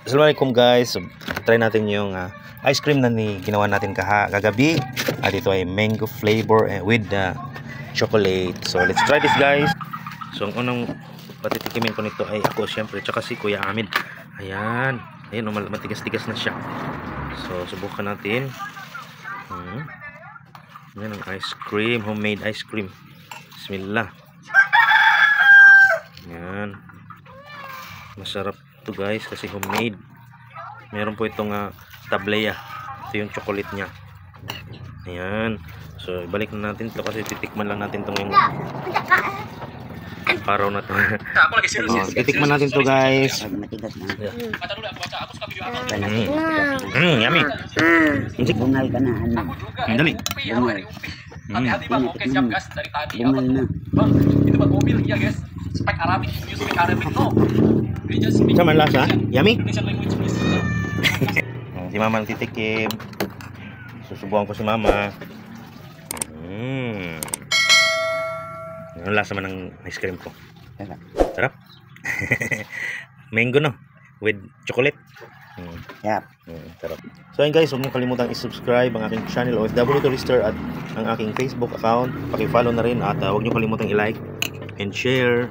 Assalamualaikum guys. So, try natin yung ice cream na ginawa natin kagabi. At ito ay mango flavor with chocolate. So let's try this guys. So ang unang patitikimin ko nito ay ako syempre, tsaka si Kuya Amid. Ayan. Ayan, matigas-tigas na siya. So subukan natin. Ayan ang ice cream, homemade ice cream. Bismillah. Ayan. Masarap to guys kasi homemade. Meron po itong tablea. Ito yung chocolate niya. Ayan. So ibalik na natin ito kasi titikman lang natin itong yung paraw na ito. Titikman natin ito guys. Yummy. Bungal ka na. Dali. Hati-hati siap gas dari tadi. Bang, itu buat mobil iya guys. Spek Arabic, music Arabic no. Sama lasa, yummy. Indonesian language please. Si Mama titikim. Susubukan ko si Mama. Ang lasa man ng ice cream ko. Sarap. Mango no, with chocolate. Yep. Sarap. So ayun guys, huwag niyo kalimutan i-subscribe ang aking channel OFW Tourister at ang aking Facebook account. Paki-follow na rin at huwag niyo kalimutan i-like and share.